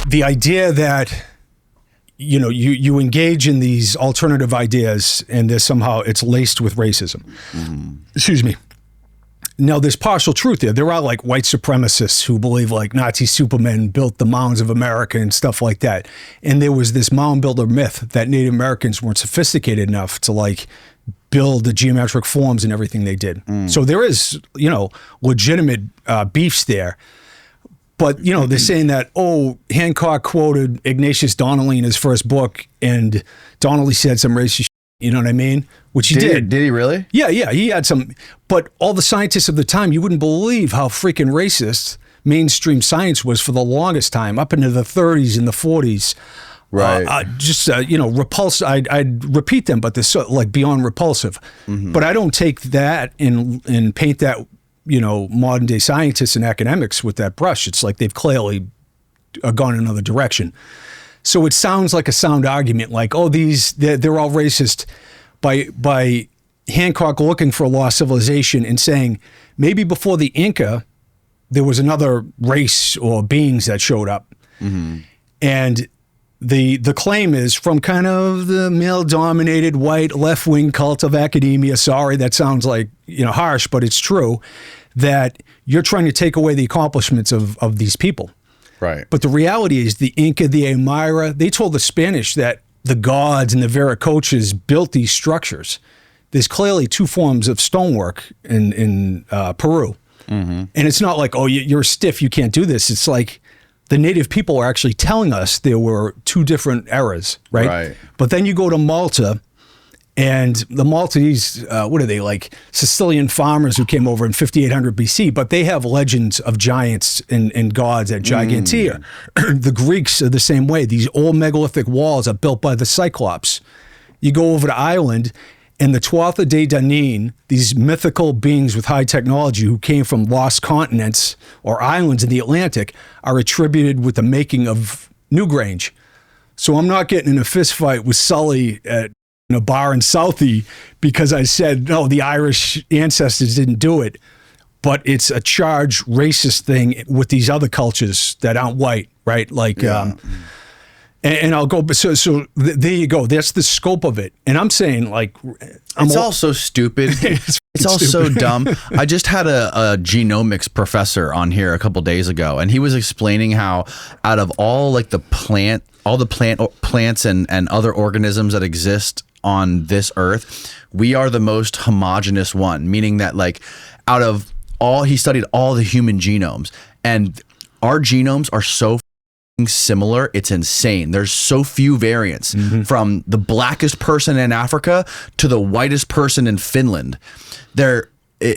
the idea that, you know, you engage in these alternative ideas and there's somehow it's laced with racism. Excuse me. Now, there's partial truth there. There are like white supremacists who believe like Nazi Superman built the mounds of America and stuff like that. And there was this mound builder myth that Native Americans weren't sophisticated enough to like build the geometric forms and everything they did. So there is, you know, legitimate beefs there. But, you know, they're saying that, oh, Hancock quoted Ignatius Donnelly in his first book and Donnelly said some racist shit, you know what I mean? Which he did. Did he really? Yeah, he had some. But all the scientists of the time, you wouldn't believe how freaking racist mainstream science was for the longest time, up into the 30s and the 40s. Right. You know, repulsive. I'd repeat them, but they're so, like beyond repulsive. But I don't take that and paint that, you know, modern day scientists and academics with that brush. It's like they've clearly gone another direction. So it sounds like a sound argument, like, oh, they're all racist, by Hancock looking for a lost civilization and saying maybe before the Inca there was another race or beings that showed up, and the claim is from kind of the male-dominated white left-wing cult of academia. Sorry, that sounds like, you know, harsh, but it's true, that you're trying to take away the accomplishments of these people. Right. But the reality is the Inca, the Aymara, they told the Spanish that the gods and the Viera coaches built these structures. There's clearly two forms of stonework in Peru. And it's not like, oh, you're stiff, you can't do this. It's like the native people are actually telling us there were two different eras, right? But then you go to Malta, and the Maltese, what are they, like Sicilian farmers who came over in 5800 BC, but they have legends of giants and gods at Gigantea. The Greeks are the same way. These old megalithic walls are built by the Cyclops. You go over to Ireland, and the Tuatha De Danann, these mythical beings with high technology who came from lost continents or islands in the Atlantic, are attributed with the making of Newgrange. So I'm not getting in a fist fight with Sully at a bar in Southie because I said, no, the Irish ancestors didn't do it. But it's a charged racist thing with these other cultures that aren't white, right? Like, and I'll go, so there you go. That's the scope of it. And I'm saying, like, it's all so stupid. It's all so dumb. I just had a genomics professor on here a couple days ago, and he was explaining how out of all like all the plants and other organisms that exist on this earth, we are the most homogenous one, meaning that like out of all, he studied all the human genomes, and our genomes are so similar, it's insane. There's so few variants from the blackest person in Africa to the whitest person in Finland.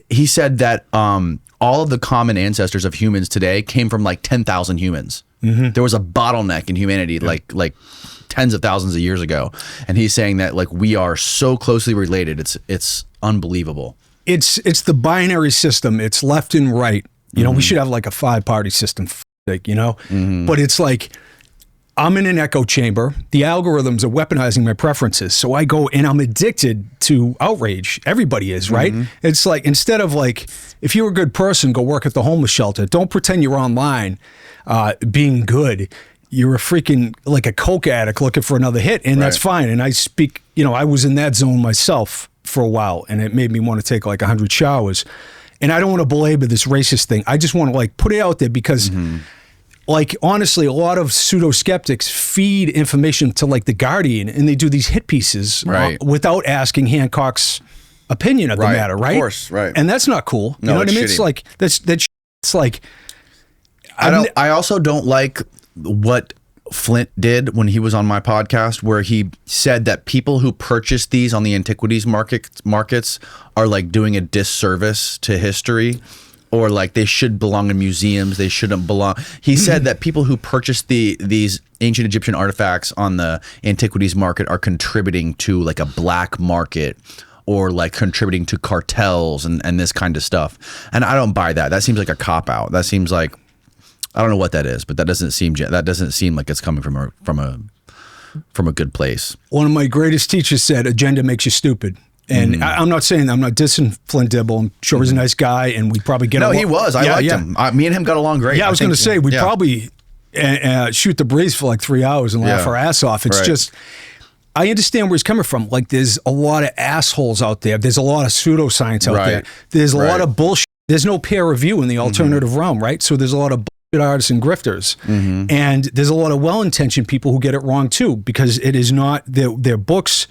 He said that all of the common ancestors of humans today came from like 10,000 humans. There was a bottleneck in humanity like tens of thousands of years ago, and he's saying that like we are so closely related. It's unbelievable. It's the binary system. It's left and right. You know, we should have like a 5-party system. Like, you know, but it's like I'm in an echo chamber. The algorithms are weaponizing my preferences. So I go and I'm addicted to outrage. Everybody is, right? It's like, instead of like, if you're a good person, go work at the homeless shelter. Don't pretend you're online being good. You're a freaking, like a coke addict looking for another hit. And that's fine. And I speak, you know, I was in that zone myself for a while, and it made me want to take like 100 showers. And I don't want to belabor this racist thing. I just want to like put it out there because like, honestly, a lot of pseudo-skeptics feed information to like The Guardian, and they do these hit pieces without asking Hancock's opinion of the matter, right? Of course, right. And that's not cool. You know what I mean? It's like, it's like... I also don't like what Flint did when he was on my podcast, where he said that people who purchase these on the antiquities markets are like doing a disservice to history, or like they should belong in museums. They shouldn't belong. He said that people who purchase these ancient Egyptian artifacts on the antiquities market are contributing to like a black market, or like contributing to cartels and this kind of stuff. And I don't buy that. That seems like a cop out. That seems like, I don't know what that is, but that doesn't seem like it's coming from a good place. One of my greatest teachers said, agenda makes you stupid. And I'm not saying, I'm not dissing Flint Dibble. I'm sure he's a nice guy, and we probably get along. No, he was. I liked him. Me and him got along great. Yeah, I was going to say, we probably, and shoot the breeze for like 3 hours and laugh our ass off. It's just, I understand where he's coming from. Like, there's a lot of assholes out there. There's a lot of pseudoscience out there. There's a lot of bullshit. There's no peer review in the alternative realm, right? So there's a lot of bullshit artists and grifters. And there's a lot of well-intentioned people who get it wrong too, because it is not, their books,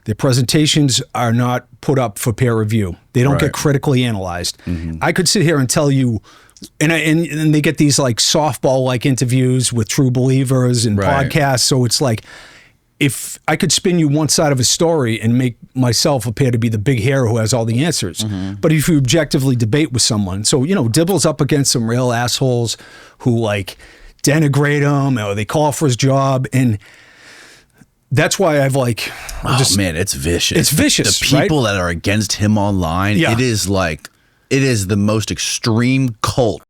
their presentations are not put up for peer review. They don't get critically analyzed. I could sit here and tell you, and they get these like softball like interviews with true believers and podcasts. So it's like, if I could spin you one side of a story and make myself appear to be the big hero who has all the answers. But if you objectively debate with someone, so, you know, Dibble's up against some real assholes who like denigrate him or they call for his job. And that's why I've like, man, it's vicious. It's vicious. The people that are against him online, it is like, it is the most extreme cult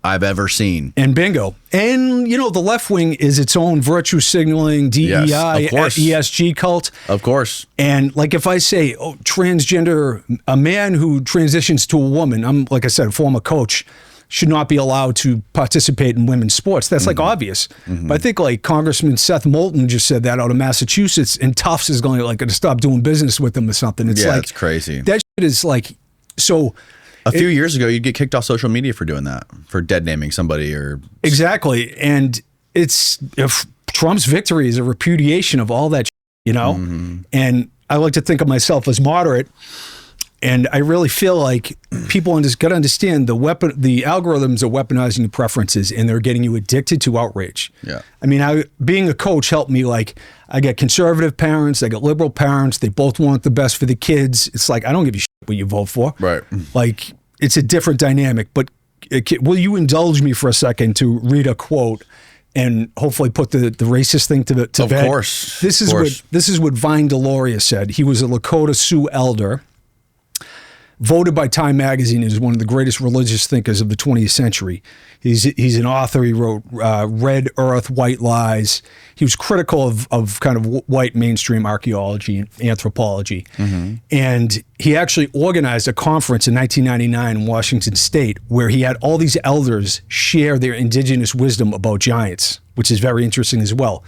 I've ever seen. And bingo. And, you know, the left wing is its own virtue signaling, DEI, ESG cult. Of course. And like if I say, oh, transgender, a man who transitions to a woman, I'm, like I said, a former coach, should not be allowed to participate in women's sports. That's like obvious. But I think like Congressman Seth Moulton just said that out of Massachusetts, and Tufts is going to stop doing business with them or something. It's like, it's crazy. That shit is like, so... A few years ago, you'd get kicked off social media for doing that, for dead naming somebody or... Exactly. And it's... If Trump's victory is a repudiation of all that, you know? And I like to think of myself as moderate. And I really feel like people got to understand the algorithms are weaponizing the preferences, and they're getting you addicted to outrage. Yeah. I mean, being a coach helped me. Like, I got conservative parents, I got liberal parents. They both want the best for the kids. It's like, I don't give a shit what you vote for. Right. Like, it's a different dynamic. But will you indulge me for a second to read a quote and hopefully put the racist thing to bed? Of course. This is what Vine Deloria said. He was a Lakota Sioux elder, voted by Time Magazine as one of the greatest religious thinkers of the 20th century. He's an author. He wrote Red Earth, White Lies. He was critical of kind of white mainstream archaeology and anthropology. And he actually organized a conference in 1999 in Washington State where he had all these elders share their indigenous wisdom about giants, which is very interesting as well.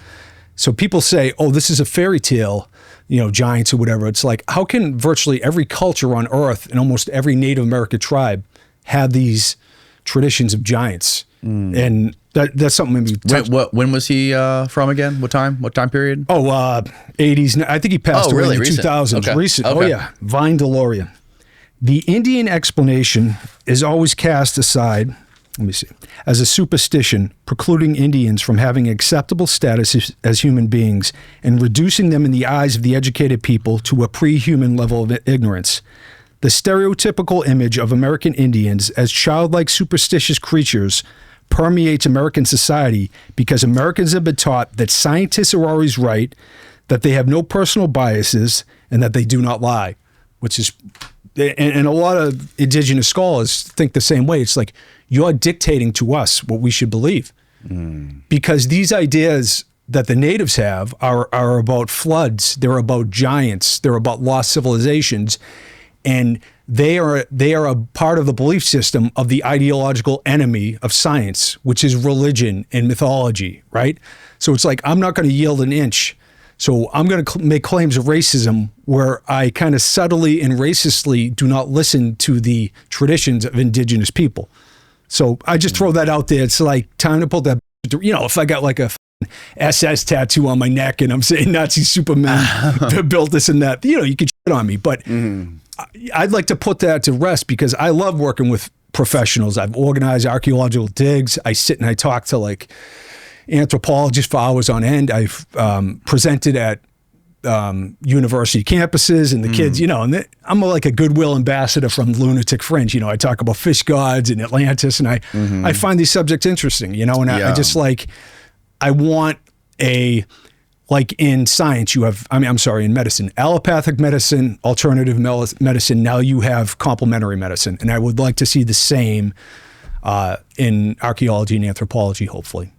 So people say, oh, this is a fairy tale, you know, giants or whatever. It's like, how can virtually every culture on Earth and almost every Native American tribe have these traditions of giants? And that's something maybe... When was he from again? What time? What time period? Oh, 80s. I think he passed away in the 2000s. Okay. Recent. Okay. Oh, yeah. Vine Deloria. The Indian explanation is always cast aside, let me see, as a superstition, precluding Indians from having acceptable status as human beings and reducing them in the eyes of the educated people to a pre-human level of ignorance. The stereotypical image of American Indians as childlike superstitious creatures permeates American society because Americans have been taught that scientists are always right, that they have no personal biases, and that they do not lie, which is... And a lot of indigenous scholars think the same way. It's like, you're dictating to us what we should believe. Because these ideas that the natives have are about floods, they're about giants, they're about lost civilizations, and they are a part of the belief system of the ideological enemy of science, which is religion and mythology, right? So it's like, I'm not going to yield an inch. So I'm going to make claims of racism where I kind of subtly and racistly do not listen to the traditions of indigenous people. So I just throw that out there. It's like, time to pull that, you know, if I got like a SS tattoo on my neck and I'm saying Nazi Superman built this and that, you know, you could shit on me. But I'd like to put that to rest because I love working with professionals. I've organized archaeological digs. I sit and I talk to like anthropologists for hours on end. I've presented at university campuses and the kids, you know, and I'm like a goodwill ambassador from Lunatic Fringe. You know, I talk about fish gods and Atlantis, and I find these subjects interesting, you know, and I just like, I want like in science, you have, in medicine, allopathic medicine, alternative medicine, now you have complementary medicine. And I would like to see the same in archaeology and anthropology, hopefully.